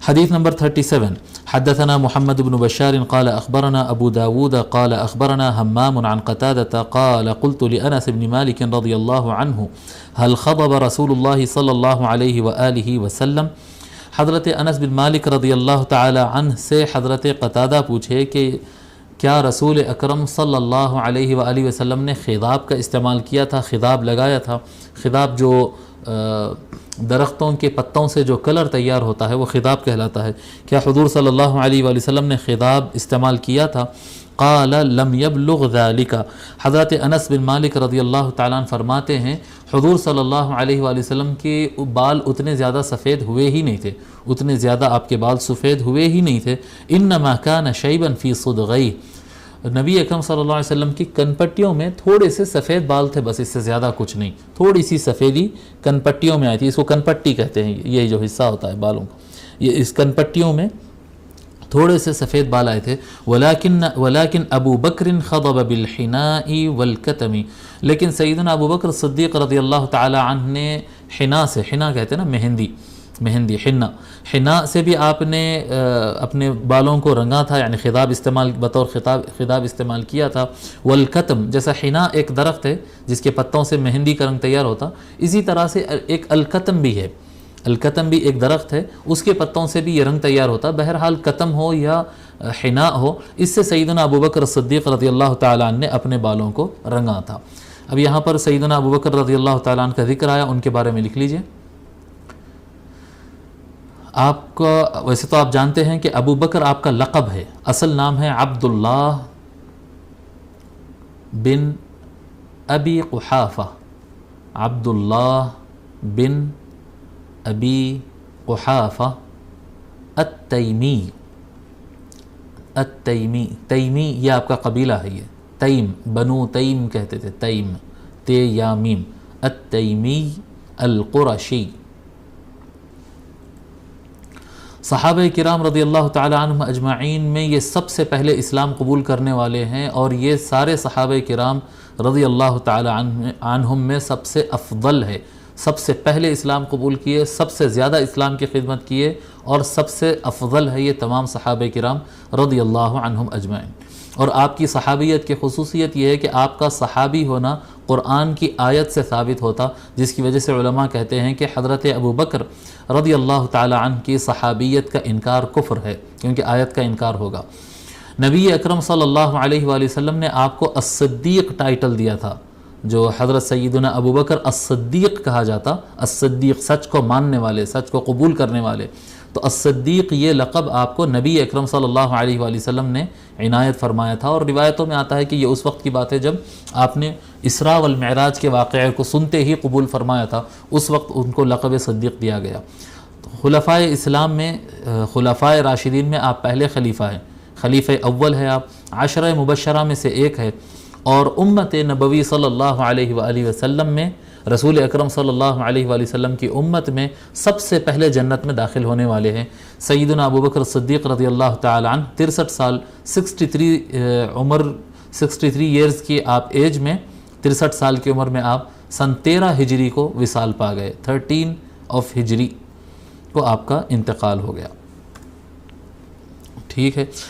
حدیث نمبر 37 حدثنا محمد بن بشار قال اخبرنا ابو داود قال اخبرنا همام عن قتادة قال قلت لأنس بن مالك رضي الله عنه هل خضب رسول الله صلى الله عليه وآله وسلم. حضرت انس بن مالک رضی اللہ تعالی عنہ سے حضرت قتادہ پوچھے کہ کیا رسول اکرم صلی اللہ علیہ وآلہ وسلم نے خضاب کا استعمال کیا تھا، خضاب لگایا تھا. خضاب جو درختوں کے پتوں سے جو کلر تیار ہوتا ہے وہ خضاب کہلاتا ہے. کیا حضور صلی اللہ علیہ وآلہ وسلم نے خضاب استعمال کیا تھا؟ قال لم يبلغ ذلك. حضرت انس بن مالک رضی اللہ تعالیٰ عنہ فرماتے ہیں حضور صلی اللہ علیہ وآلہ وسلم کے بال اتنے زیادہ سفید ہوئے ہی نہیں تھے، اتنے زیادہ آپ کے بال سفید ہوئے ہی نہیں تھے. انما كان شيبا في صدغيه. نبی اکرم صلی اللہ علیہ وسلم کی کن پٹیوں میں تھوڑے سے سفید بال تھے، بس اس سے زیادہ کچھ نہیں. تھوڑی سی سفیدی کن پٹیوں میں آئی تھی، اس کو کن پٹی کہتے ہیں، یہ جو حصہ ہوتا ہے بالوں کا، یہ اس کن پٹیوں میں تھوڑے سے سفید بال آئے تھے. ولیکن ابو بکر خضب بالحناء والکتم. لیکن سیدنا ابو بکر صدیق رضی اللہ تعالی عنہ نے حنا سے، حنا کہتے ہیں نا مہندی حنا سے بھی آپ نے اپنے بالوں کو رنگا تھا، یعنی خضاب استعمال بطور خضاب استعمال کیا تھا. والکتم، جیسا حنا ایک درخت ہے جس کے پتوں سے مہندی کا رنگ تیار ہوتا، اسی طرح سے ایک الکتم بھی ہے. الکتم بھی ایک درخت ہے، اس کے پتوں سے بھی یہ رنگ تیار ہوتا. بہرحال کتم ہو یا حنا ہو، اس سے سیدنا ابو بکر صدیق رضی اللہ تعالیٰ عنہ نے اپنے بالوں کو رنگا تھا. اب یہاں پر سیدنا ابو بکر رضی اللہ تعالیٰ عنہ کا ذکر آیا، ان کے بارے میں لکھ لیجئے. آپ کا ویسے تو آپ جانتے ہیں کہ ابو بکر آپ کا لقب ہے، اصل نام ہے عبداللہ بن ابی قحافہ. عبداللہ بن ابی قحافہ التیمی. تیمی یہ آپ کا قبیلہ ہے، یہ تیم، بنو تیم کہتے تھے، تیم تے یا میم. التیمی القرشی. صحابہ کرام رضی اللہ تعالی عنہم اجمعین میں یہ سب سے پہلے اسلام قبول کرنے والے ہیں، اور یہ سارے صحابہ کرام رضی اللہ تعالی عنہم میں سب سے افضل ہے. سب سے پہلے اسلام قبول کیے، سب سے زیادہ اسلام کی خدمت کیے، اور سب سے افضل ہے یہ تمام صحابہ کرام رضی اللہ عنہم اجمعین. اور آپ کی صحابیت کی خصوصیت یہ ہے کہ آپ کا صحابی ہونا قرآن کی آیت سے ثابت ہوتا، جس کی وجہ سے علماء کہتے ہیں کہ حضرت ابو بکر رضی اللہ تعالی عنہ کی صحابیت کا انکار کفر ہے، کیونکہ آیت کا انکار ہوگا. نبی اکرم صلی اللہ علیہ وآلہ وسلم نے آپ کو الصدیق ٹائٹل دیا تھا، جو حضرت سیدنا ابو بکر الصدیق کہا جاتا. الصدیق سچ کو ماننے والے، سچ کو قبول کرنے والے. تو الصدیق یہ لقب آپ کو نبی اکرم صلی اللہ علیہ وآلہ وسلم نے عنایت فرمایا تھا. اور روایتوں میں آتا ہے کہ یہ اس وقت کی بات ہے جب آپ نے اسراء والمعراج کے واقعے کو سنتے ہی قبول فرمایا تھا، اس وقت ان کو لقب صدیق دیا گیا. خلفائے اسلام میں، خلفائے راشدین میں آپ پہلے خلیفہ ہیں، خلیفہ اول ہے آپ، 10 مبشرہ میں سے ایک ہے. اور امت نبوی صلی اللہ علیہ وآلہ وسلم میں، رسول اکرم صلی اللہ علیہ وآلہ وسلم کی امت میں سب سے پہلے جنت میں داخل ہونے والے ہیں سیدنا ابو بکر صدیق رضی اللہ تعالی عنہ. 63 سال 63 ایئرز کی آپ ایج میں، 63 سال کی عمر میں آپ سن 13 ہجری کو وصال پا گئے. 13 آف ہجری کو آپ کا انتقال ہو گیا. ٹھیک ہے.